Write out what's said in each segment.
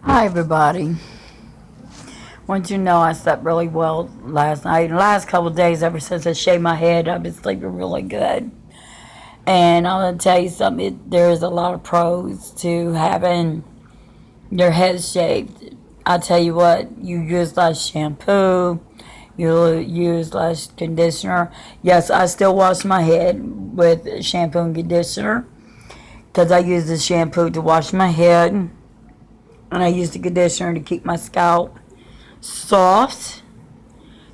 Hi, everybody. Want you to know I slept really well last night. The last couple of days, ever since I shaved my head, I've been sleeping really good. And I'm going to tell you something. There's a lot of pros to having your head shaved. I tell you what, you use less shampoo, you use less conditioner. Yes, I still wash my head with shampoo and conditioner because I use the shampoo to wash my head, and I use the conditioner to keep my scalp soft,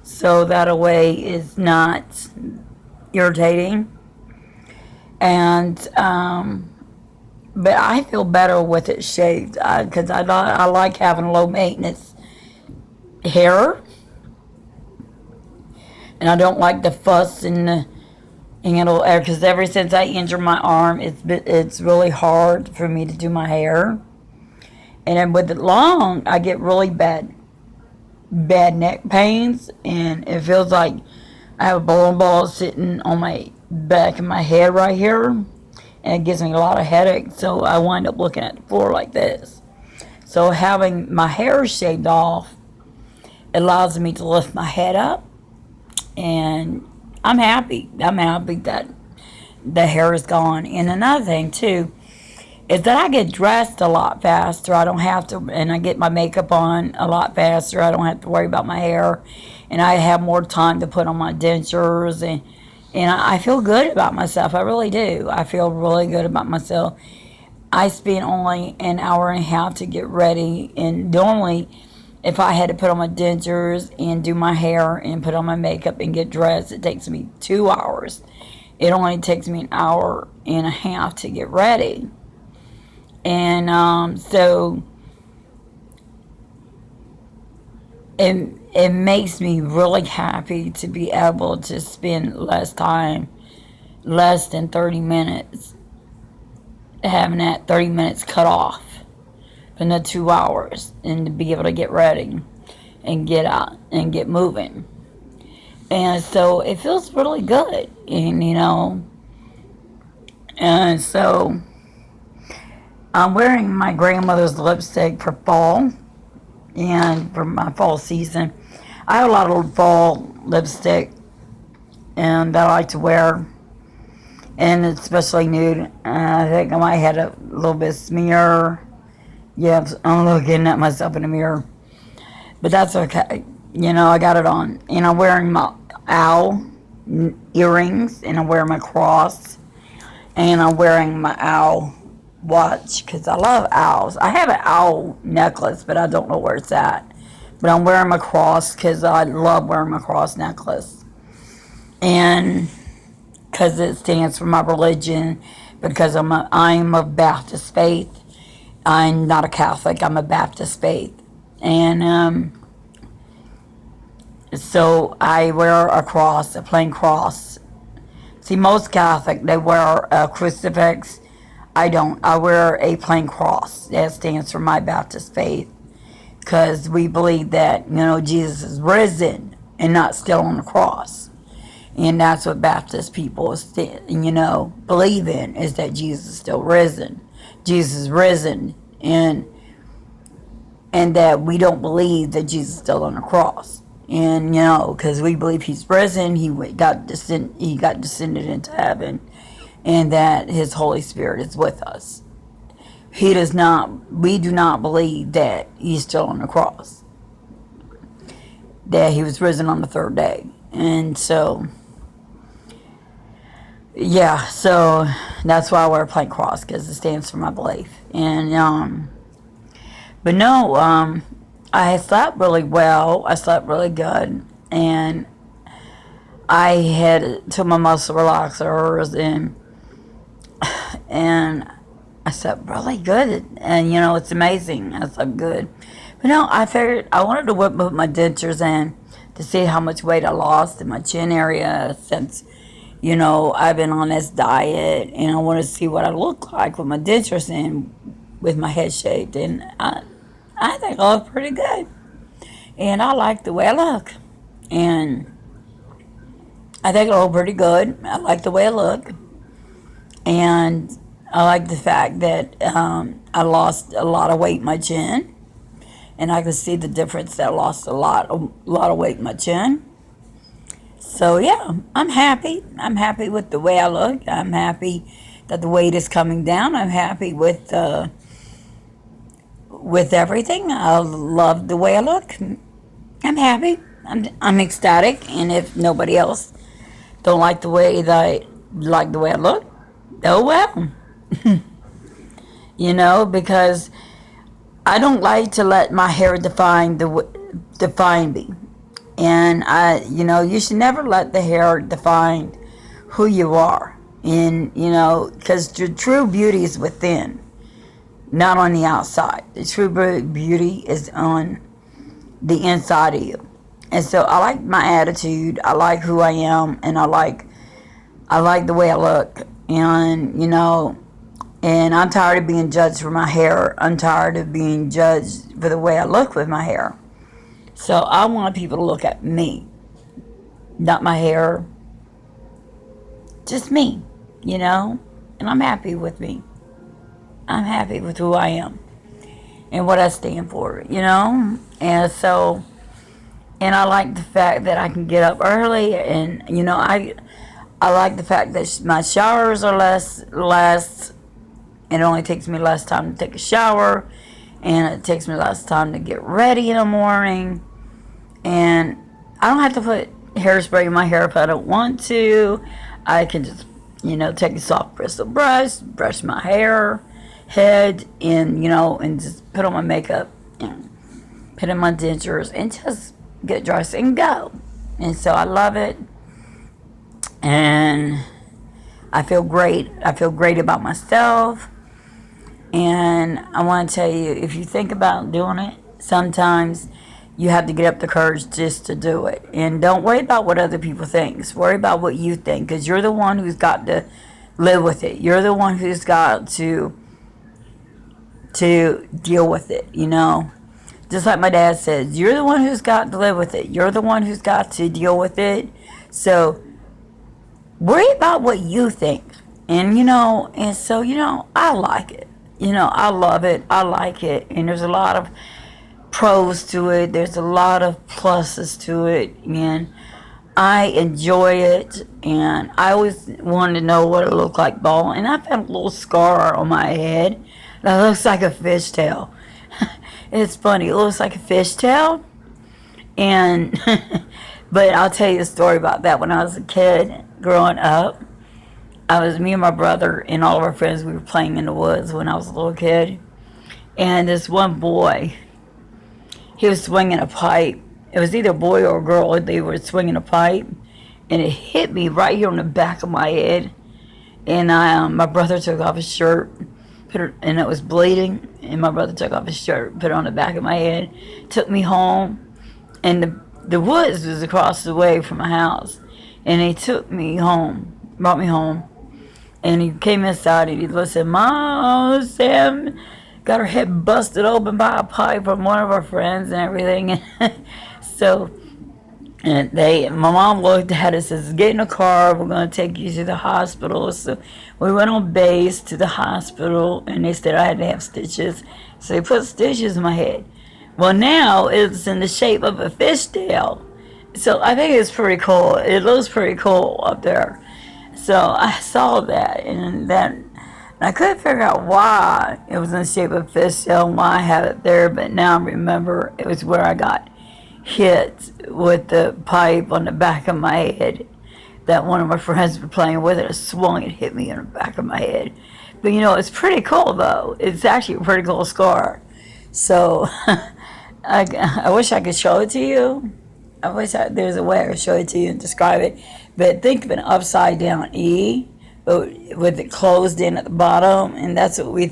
so that a way is not irritating. And but I feel better with it shaved because I like having low maintenance hair, and I don't like the fuss and the handle because ever since I injured my arm, it's really hard for me to do my hair. And then with it long, I get really bad neck pains, and it feels like I have a bowling ball sitting on my back of my head right here, and it gives me a lot of headaches. So I wind up looking at the floor like this. So having my hair shaved off allows me to lift my head up, and I'm happy. I'm happy that the hair is gone. And another thing too is that I get dressed a lot faster. I don't have to, and I get my makeup on a lot faster. I don't have to worry about my hair, and I have more time to put on my dentures, and I feel good about myself. I really do. I feel really good about myself. I spend only an hour and a half to get ready, and normally, if I had to put on my dentures and do my hair and put on my makeup and get dressed, it takes me 2 hours. It only takes me an hour and a half to get ready. And so it makes me really happy to be able to spend less time, less than 30 minutes, having that 30 minutes cut off from the 2 hours, and to be able to get ready and get out and get moving. And so it feels really good. And so I'm wearing my grandmother's lipstick for fall and for my fall season. I have a lot of fall lipstick and that I like to wear, and especially nude. I think I might have a little bit of smear. Yeah, I'm looking at myself in the mirror, but that's okay. I got it on, and I'm wearing my owl earrings, and I'm wearing my cross, and I'm wearing my owl watch because I love owls. I have an owl necklace, but I don't know where it's at. But I'm wearing my cross because I love wearing my cross necklace, and because it stands for my religion. Because I'm of Baptist faith. I'm not a Catholic. I'm a Baptist faith, and so I wear a cross, a plain cross. See, most Catholic, they wear a crucifix. I don't. I wear a plain cross. That stands for my Baptist faith. Because we believe that, Jesus is risen and not still on the cross. And that's what Baptist people, believe in, is that Jesus is still risen. Jesus is risen. And that we don't believe that Jesus is still on the cross. And, because we believe he's risen, he got descended into heaven, and that his Holy Spirit is with us. We do not believe that he's still on the cross, that he was risen on the third day. And so, yeah, so that's why I wear a plain cross, because it stands for my belief. And, but no, I slept really well. I slept really good. And I had took my muscle relaxers, and I slept really good. And, it's amazing. I slept good. But no, I figured I wanted to put my dentures in to see how much weight I lost in my chin area since, I've been on this diet, and I want to see what I look like with my dentures in, with my head shaved. And I think I look pretty good. And I like the way I look. And I think I look pretty good. I like the way I look. And I like the fact that I lost a lot of weight in my chin, and I can see the difference that I lost a lot of weight in my chin. So yeah, I'm happy. I'm happy with the way I look. I'm happy that the weight is coming down. I'm happy with everything. I love the way I look. I'm happy. I'm ecstatic. And if nobody else don't like the way I look, oh well. Because I don't like to let my hair define me. And you should never let the hair define who you are. And because the true beauty is within, not on the outside. The true beauty is on the inside of you. And so I like my attitude. I like who I am, and I like the way I look. And I'm tired of being judged for my hair. I'm tired of being judged for the way I look with my hair. So I want people to look at me, not my hair, just me, and I'm happy with me. I'm happy with who I am and what I stand for, and so, and I like the fact that I can get up early, and I like the fact that my showers are less. It only takes me less time to take a shower, and it takes me less time to get ready in the morning. And I don't have to put hairspray in my hair if I don't want to. I can just, take a soft bristle brush my head, and just put on my makeup and put in my dentures and just get dressed and go. And so I love it. And I feel great. I feel great about myself. And I want to tell you, if you think about doing it, sometimes you have to get up the courage just to do it. And don't worry about what other people think. Worry about what you think, because you're the one who's got to live with it. You're the one who's got to deal with it, Just like my dad says, you're the one who's got to live with it. You're the one who's got to deal with it. So worry about what you think. And, I like it. I love it. I like it. And there's a lot of pros to it. There's a lot of pluses to it. And I enjoy it. And I always wanted to know what it looked like bald. And I found a little scar on my head that looks like a fishtail. It's funny. It looks like a fishtail. And, but I'll tell you a story about that. When I was a kid growing up, me and my brother and all of our friends, we were playing in the woods when I was a little kid. And this one boy, he was swinging a pipe. It was either a boy or a girl. They were swinging a pipe. And it hit me right here on the back of my head. And my brother took off his shirt, and it was bleeding. And my brother took off his shirt, put it on the back of my head, took me home. And the woods was across the way from my house. And he took me home, brought me home. And he came inside and he listened, Mom, Sam got her head busted open by a pipe from one of our friends and everything. So, and my mom looked at us and says, get in a car, we're going to take you to the hospital. So we went on base to the hospital, and they said I had to have stitches. So they put stitches in my head. Well, now it's in the shape of a fishtail. So I think it's pretty cool. It looks pretty cool up there. So I saw that, and then I couldn't figure out why it was in the shape of a fishtail and why I have it there, but now I remember it was where I got hit with the pipe on the back of my head that one of my friends were playing with. It swung and hit me in the back of my head. But it's pretty cool, though. It's actually a pretty cool scar. So I wish I could show it to you. I wish there's a way I could show it to you and describe it. But think of an upside down E, but with it closed in at the bottom, and that's what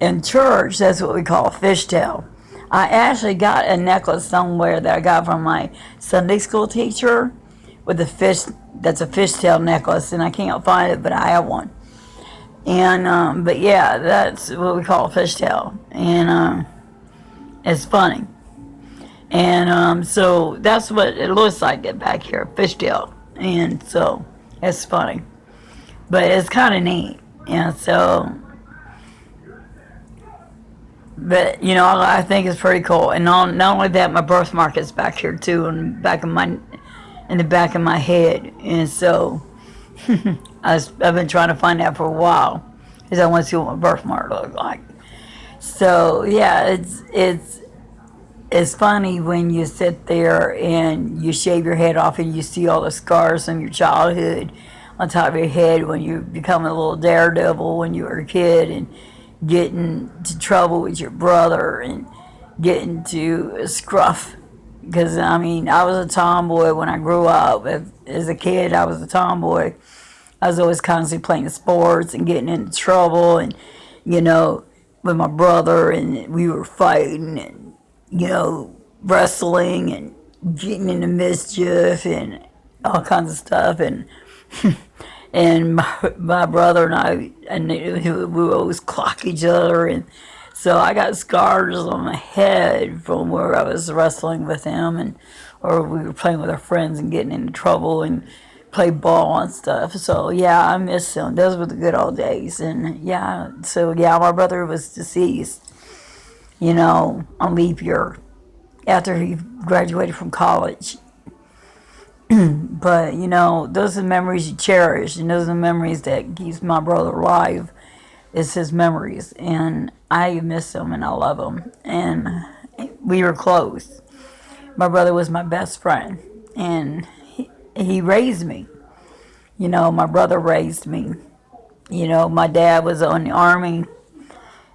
in church, that's what we call a fishtail. I actually got a necklace somewhere that I got from my Sunday school teacher with a fish, that's a fishtail necklace, and I can't find it, but I have one. And, but yeah, that's what we call a fishtail, and it's funny. And so that's what it looks like back here, fishtail. And so it's funny. But it's kind of neat. And so, but I think it's pretty cool. And not only that, my birthmark is back here too, in the back of my head. And so, I've been trying to find that for a while, because I want to see what my birthmark looks like. So yeah, it's funny when you sit there and you shave your head off and you see all the scars from your childhood on top of your head when you become a little daredevil when you were a kid, and get into trouble with your brother and get into a scruff. Because, I mean, I was a tomboy when I grew up. As a kid, I was a tomboy. I was always constantly playing sports and getting into trouble, and, with my brother, and we were fighting and, wrestling and getting into mischief and all kinds of stuff. And and my brother and I knew we would always clock each other, and so I got scars on my head from where I was wrestling with him, or we were playing with our friends and getting into trouble and play ball and stuff. So yeah, I miss him. Those were the good old days. And yeah, so yeah, my brother was deceased, on leap year after he graduated from college. But those are the memories you cherish, and those are the memories that keeps my brother alive. Is his memories, and I miss him and I love him, and we were close. My brother was my best friend, and he raised me. My brother raised me. My dad was in the army.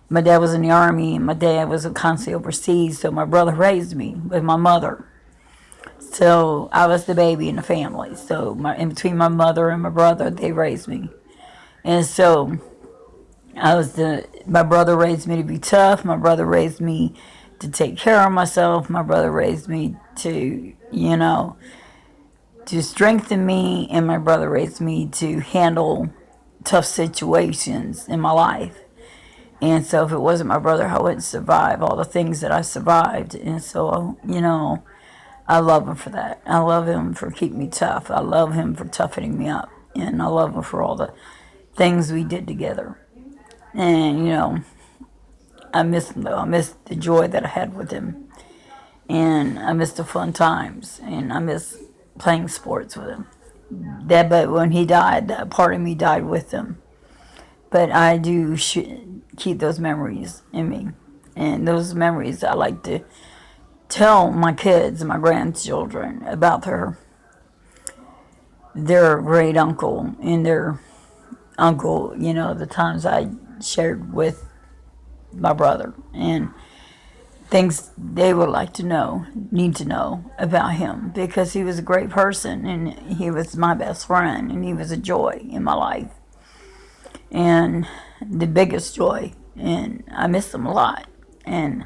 My dad was in the army, and my dad was constantly overseas. So my brother raised me with my mother. So I was the baby in the family. So in between my mother and my brother, they raised me. And so my brother raised me to be tough. My brother raised me to take care of myself. My brother raised me to, to strengthen me. And my brother raised me to handle tough situations in my life. And so if it wasn't my brother, I wouldn't survive all the things that I survived. And so, I love him for that. I love him for keeping me tough. I love him for toughening me up. And I love him for all the things we did together. And, I miss him though. I miss the joy that I had with him. And I miss the fun times. And I miss playing sports with him. But when he died, that part of me died with him. But I do keep those memories in me. And those memories I like to tell my kids and my grandchildren about their great uncle and their uncle, the times I shared with my brother, and things they would like to need to know about him, because he was a great person, and he was my best friend, and he was a joy in my life, and the biggest joy, and I miss him a lot. And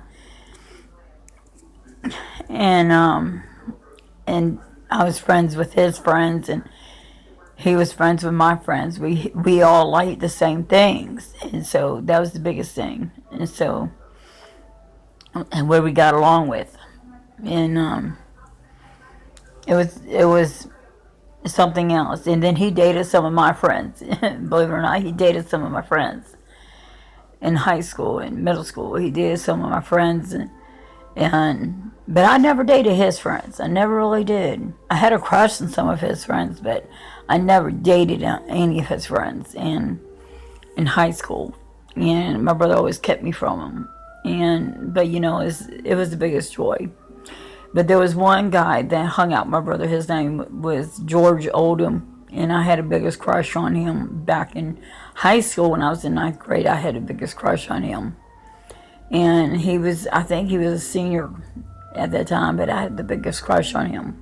I was friends with his friends, and he was friends with my friends. We all liked the same things, and so that was the biggest thing. And where we got along with, and it was something else. And then he dated some of my friends. Believe it or not, he dated some of my friends in high school and middle school. He dated some of my friends, but I never dated his friends. I never really did. I had a crush on some of his friends, but I never dated any of his friends in high school. And my brother always kept me from him. But it was the biggest joy. But there was one guy that hung out with my brother. His name was George Oldham, and I had the biggest crush on him back in high school. When I was in 9th grade, I had the biggest crush on him. And I think he was a senior at that time, but I had the biggest crush on him.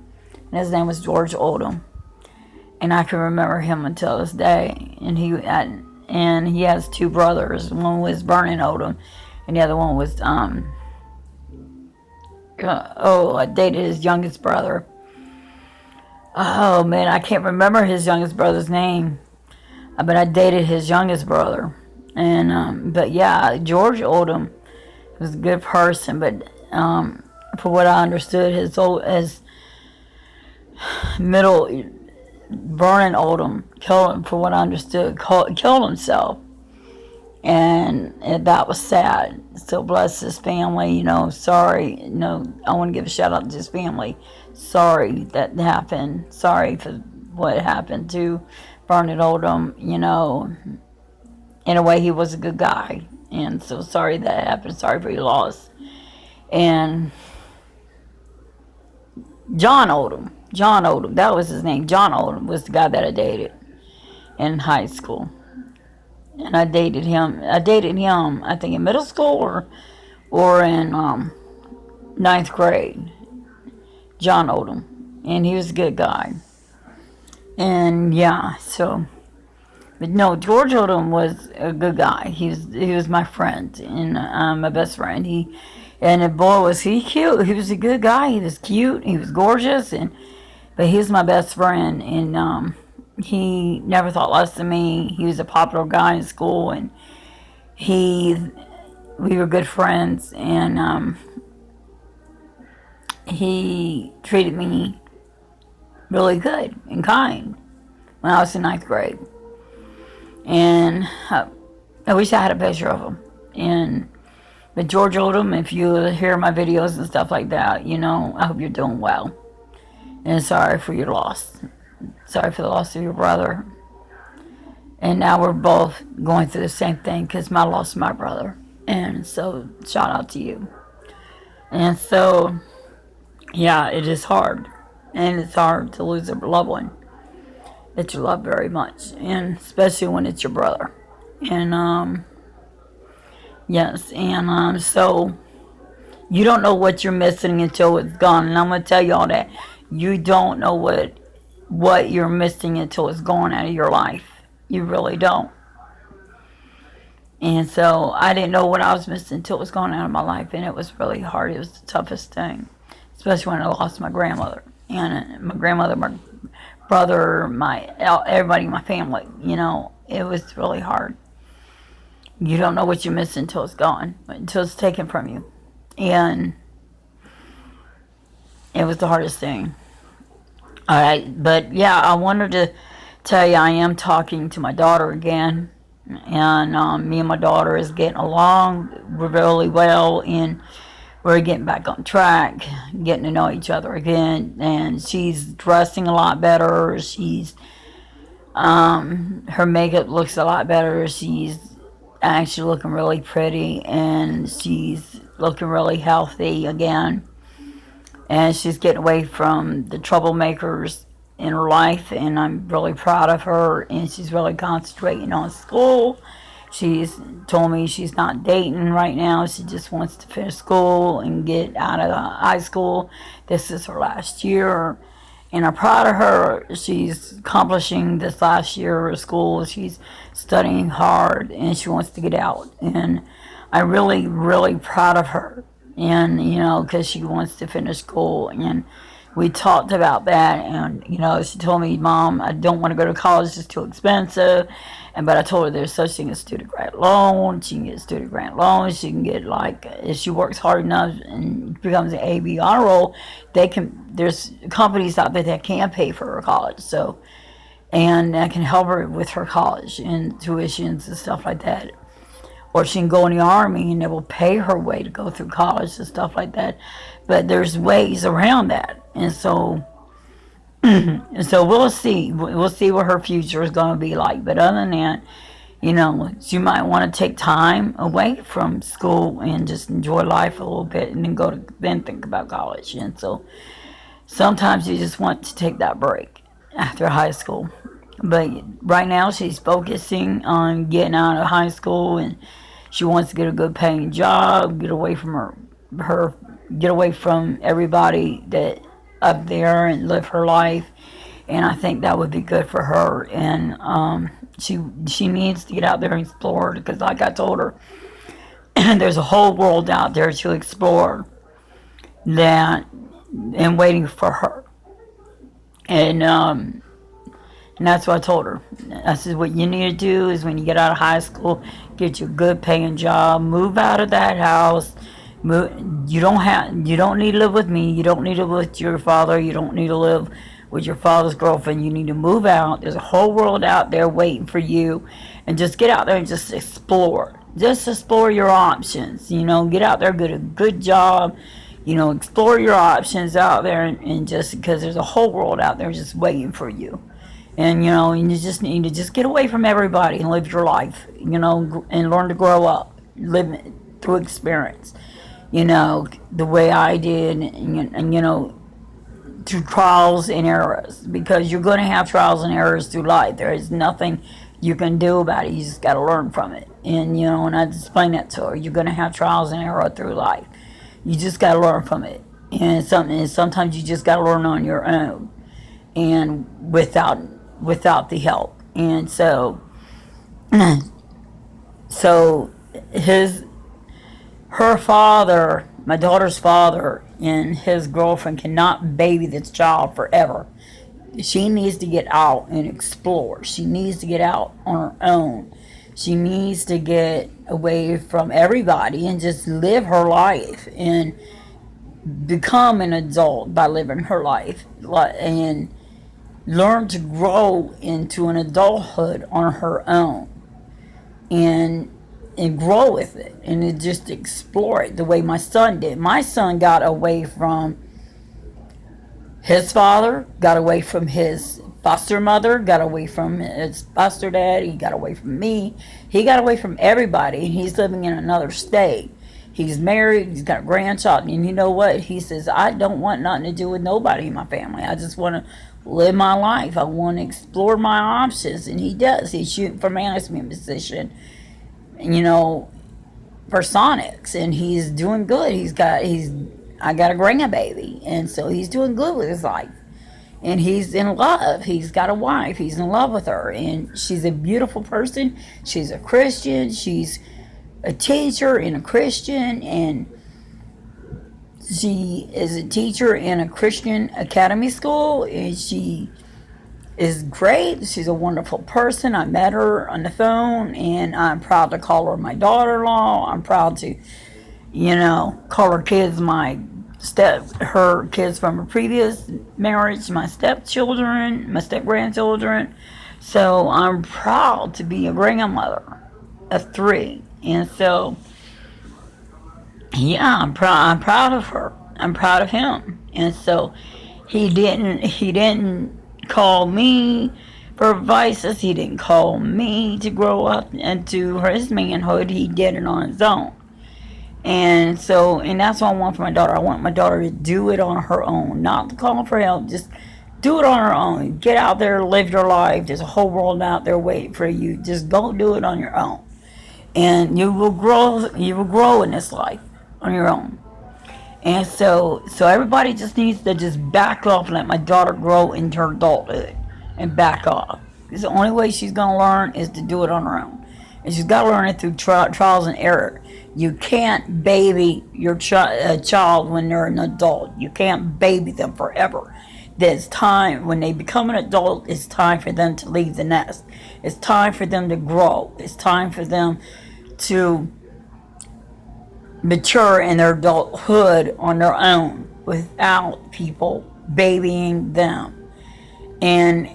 And his name was George Oldham. And I can remember him until this day. And he has two brothers. One was Vernon Oldham, and the other one was, I dated his youngest brother. Oh, man, I can't remember his youngest brother's name. But I dated his youngest brother. But yeah, George Oldham was a good person, but for what I understood, his middle Vernon Oldham killed him. For what I understood, killed himself. and that was sad. So bless his family. Sorry. I want to give a shout out to his family. Sorry that happened. Sorry for what happened to Barnett Oldham. In a way, he was a good guy, and so sorry that happened. Sorry for your loss. And John Oldham, that was his name. John Oldham was the guy that I dated in high school. And I dated him, I think in middle school or in ninth grade. John Oldham. And he was a good guy. And yeah, but no, George Oldham was a good guy. He was my friend and my best friend. And boy, was he cute. He was a good guy. He was cute. He was gorgeous. But he was my best friend. And he never thought less of me. He was a popular guy in school. And we were good friends. And he treated me really good and kind when I was in ninth grade. And I wish I had a picture of him. But George Oldham, if you hear my videos and stuff like that, I hope you're doing well. And sorry for your loss. Sorry for the loss of your brother. And now we're both going through the same thing because I lost my brother. And so, shout out to you. And so, yeah, it is hard. And it's hard to lose a loved one that you love very much. And especially when it's your brother. And, yes, and so you don't know what you're missing until it's gone. And I'm going to tell you all that. You don't know what you're missing until it's gone out of your life. You really don't. And so I didn't know what I was missing until it was gone out of my life. And it was really hard. It was the toughest thing. Especially when I lost my grandmother. And my grandmother, my brother, everybody in my family. It was really hard. You don't know what you're missing until it's gone, until it's taken from you. And it was the hardest thing. All right, but yeah, I wanted to tell you I am talking to my daughter again. And me and my daughter is getting along really well, and we're getting back on track, getting to know each other again. And she's dressing a lot better. Her makeup looks a lot better. She's actually looking really pretty, and she's looking really healthy again. And she's getting away from the troublemakers in her life, and I'm really proud of her. And she's really concentrating on school. She's told me she's not dating right now. She just wants to finish school and get out of high school. This is her last year, and I'm proud of her. She's accomplishing this last year of school. She's studying hard, and she wants to get out. And I'm really, really proud of her. And, because she wants to finish school. And we talked about that. And, she told me, Mom, I don't want to go to college. It's too expensive. But I told her there's such thing as student grant loan. She can get student grant loan. She can get, if she works hard enough and becomes an AB honor roll, there's companies out there that can pay for her college. So, and that can help her with her college and tuitions and stuff like that. Or she can go in the Army and they will pay her way to go through college and stuff like that. But there's ways around that. And so we'll see. We'll see what her future is going to be like. But other than that, she might want to take time away from school and just enjoy life a little bit and then think about college. And so sometimes you just want to take that break after high school. But right now she's focusing on getting out of high school, and she wants to get a good paying job, get away from get away from everybody that up there and live her life. And I think that would be good for her. And she needs to get out there and explore, because like I told her, there's a whole world out there to explore and waiting for her. And that's what I told her. I said, what you need to do is when you get out of high school, get you a good paying job, move out of that house. You don't need to live with me. You don't need to live with your father. You don't need to live with your father's girlfriend. You need to move out. There's a whole world out there waiting for you. and just get out there and just explore. Just explore your options. Get out there, get a good job. Explore your options out there, and just because there's a whole world out there just waiting for you. And you just need to just get away from everybody and live your life. And learn to grow up, live through experience. The way I did, and through trials and errors, because you're going to have trials and errors through life. There is nothing you can do about it. You just got to learn from it. And I explained that to her. You're going to have trials and error through life. You just got to learn from it. And sometimes you just got to learn on your own, and without the help. And so her father, my daughter's father, and his girlfriend cannot baby this child forever. She needs to get out and explore. She needs to get out on her own. She needs to get away from everybody and just live her life and become an adult by living her life, and learn to grow into an adulthood on her own, and grow with it, and just explore it the way my son did. My son got away from his father, got away from his foster mother, got away from his foster dad, he got away from me, he got away from everybody, and he's living in another state. He's married, he's got a grandchild, and you know what? He says, I don't want nothing to do with nobody in my family. I just want to live my life. I want to explore my options, and he does. He's shooting for management position, for Sonics, and he's doing good. I got a grandbaby, and so he's doing good with his life. And he's in love. He's got a wife. He's in love with her, and she's a beautiful person. She's a Christian. She's a teacher and a Christian, and she is a teacher in a Christian academy school, and she is great. She's a wonderful person. I met her on the phone, and I'm proud to call her my daughter-in-law. I'm proud to, call her kids her kids from her previous marriage, my stepchildren, my step-grandchildren. So I'm proud to be a grandmother of 3. And so, yeah, I'm proud of her. I'm proud of him. And so he didn't call me for advices. He didn't call me to grow up into his manhood. He did it on his own. And so, and that's what I want for my daughter. I want my daughter to do it on her own, not to call for help, just do it on her own. Get out there, live your life. There's a whole world out there waiting for you. Just go do it on your own. And you will grow in this life on your own. And so everybody just needs to just back off and let my daughter grow into her adulthood and back off. Because the only way she's going to learn is to do it on her own. And she's got to learn it through trials and error. You can't baby your child when they're an adult. You can't baby them forever. There's time, when they become an adult, it's time for them to leave the nest. It's time for them to grow. It's time for them to mature in their adulthood on their own without people babying them. And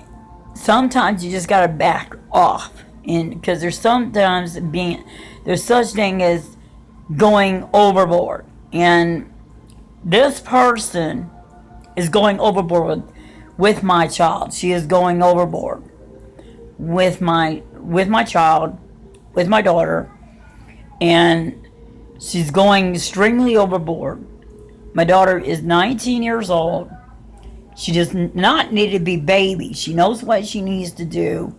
sometimes you just got to back off. And because there's such thing as going overboard, and this person is going overboard with my child. She is going overboard with my child, with my daughter, and she's going extremely overboard. My daughter is 19 years old. She does not need to be baby. She knows what she needs to do.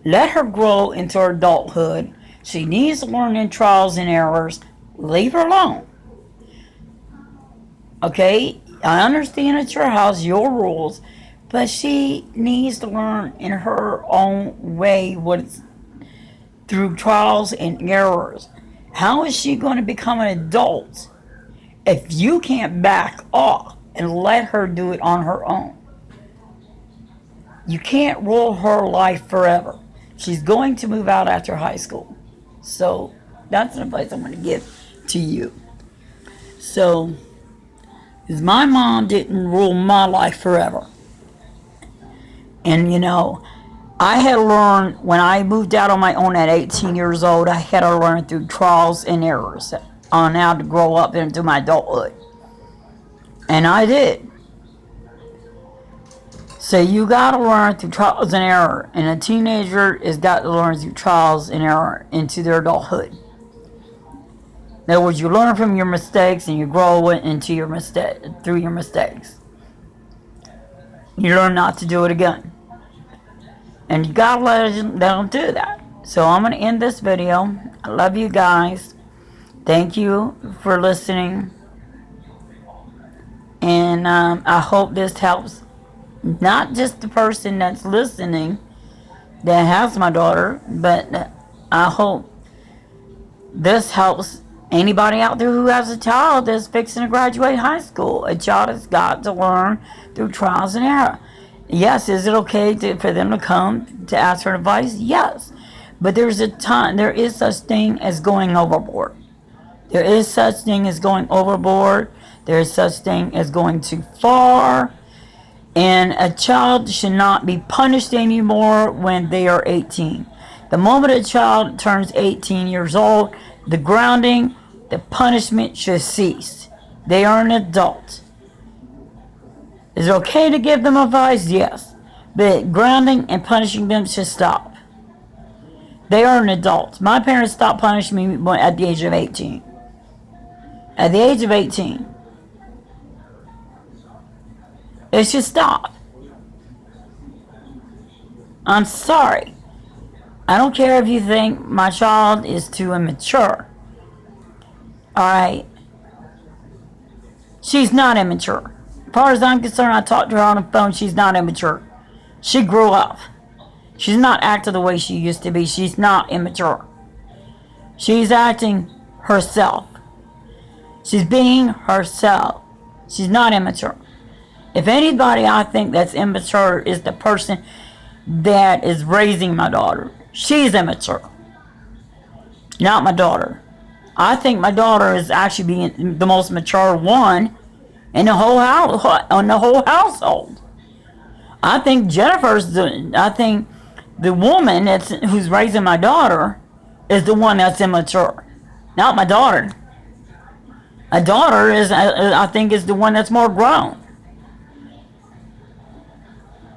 Let her grow into her adulthood. She needs to learn in trials and errors. Leave her alone. Okay? I understand it's your house, your rules, but she needs to learn in her own way through trials and errors. How is she going to become an adult if you can't back off and let her do it on her own? You can't rule her life forever. She's going to move out after high school. So that's the advice I'm going to give to you. So, because my mom didn't rule my life forever. And I had to learn, when I moved out on my own at 18 years old, I had to learn through trials and errors on how to grow up into my adulthood. And I did. So you got to learn through trials and error. And a teenager has got to learn through trials and error into their adulthood. In other words, you learn from your mistakes and you grow into your through your mistakes. You learn not to do it again. And you gotta let them do that. So I'm gonna end this video. I love you guys. Thank you for listening. And I hope this helps not just the person that's listening that has my daughter, but I hope this helps anybody out there who has a child that's fixing to graduate high school. A child has got to learn through trials and error. Yes, is it okay for them to come to ask for advice? Yes. But there is such thing as going overboard. There is such thing as going overboard. There is such thing as going too far. And a child should not be punished anymore when they are 18. The moment a child turns 18 years old, the grounding, the punishment should cease. They are an adult. Is it okay to give them advice? Yes. But grounding and punishing them should stop. They are an adult. My parents stopped punishing me at the age of 18. At the age of 18. It should stop. I'm sorry. I don't care if you think my child is too immature. Alright? She's not immature. As far as I'm concerned, I talked to her on the phone, she's not immature. She grew up. She's not acting the way she used to be. She's not immature. She's acting herself. She's being herself. She's not immature. If anybody I think that's immature is the person that is raising my daughter. She's immature. Not my daughter. I think my daughter is actually being the most mature one in the whole house, on the whole household. I think I think the woman who's raising my daughter is the one that's immature. Not my daughter. My daughter I think is the one that's more grown.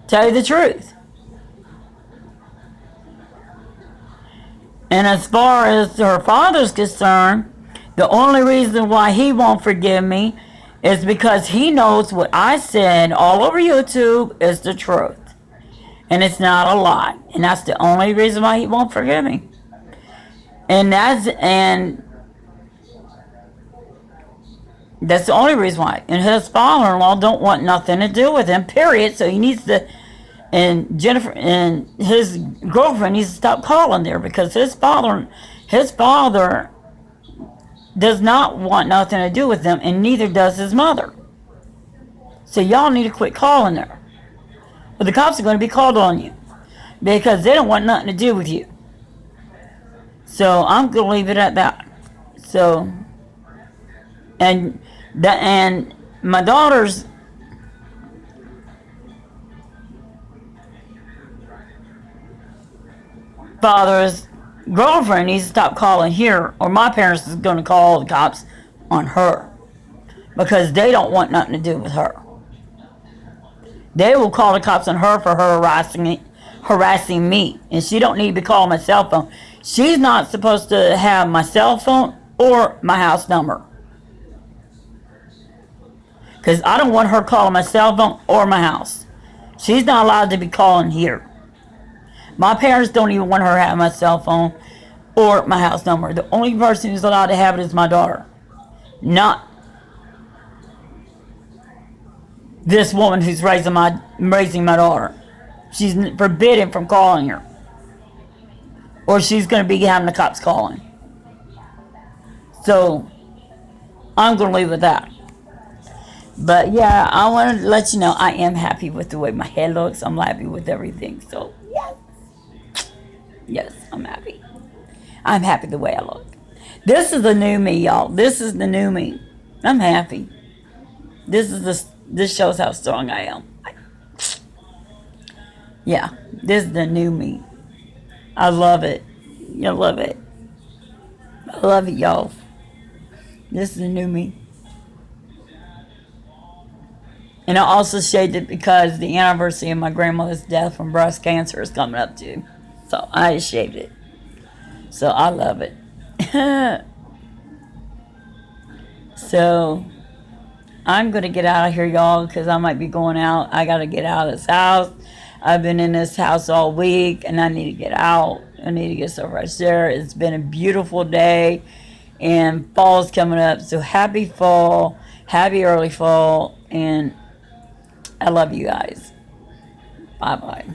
Tell you the truth. And as far as her father's concerned, the only reason why he won't forgive me is because he knows what I said all over YouTube is the truth. And it's not a lie. And that's the only reason why he won't forgive me. And that's the only reason why. And his father-in-law don't want nothing to do with him, period. So he needs to, and Jennifer and his girlfriend needs to stop calling there, because his father does not want nothing to do with them, and neither does his mother. So y'all need to quit calling there. But the cops are going to be called on you, because they don't want nothing to do with you. So I'm going to leave it at that. So, and my daughter's father's girlfriend needs to stop calling here, or my parents is going to call the cops on her, because they don't want nothing to do with her. They will call the cops on her for her harassing me, and she don't need to be calling my cell phone. She's not supposed to have my cell phone or my house number, because I don't want her calling my cell phone or my house. She's not allowed to be calling here. My parents don't even want her to have my cell phone or my house number. The only person who's allowed to have it is my daughter. Not this woman who's raising my daughter. She's forbidden from calling her, or she's going to be having the cops calling. So I'm going to leave it at that. But yeah, I want to let you know I am happy with the way my head looks. I'm happy with everything. So yes, I'm happy. I'm happy the way I look. This is the new me, y'all. This is the new me. I'm happy. This shows how strong I am. Yeah, this is the new me. I love it. I love it. I love it, y'all. This is the new me. And I also shaved it because the anniversary of my grandmother's death from breast cancer is coming up too. So I shaved it. So I love it. So I'm going to get out of here, y'all, because I might be going out. I got to get out of this house. I've been in this house all week, and I need to get out. I need to get some fresh air. It's been a beautiful day, and fall's coming up. So happy fall, happy early fall, and I love you guys. Bye-bye.